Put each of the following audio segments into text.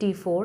T4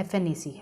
FNAC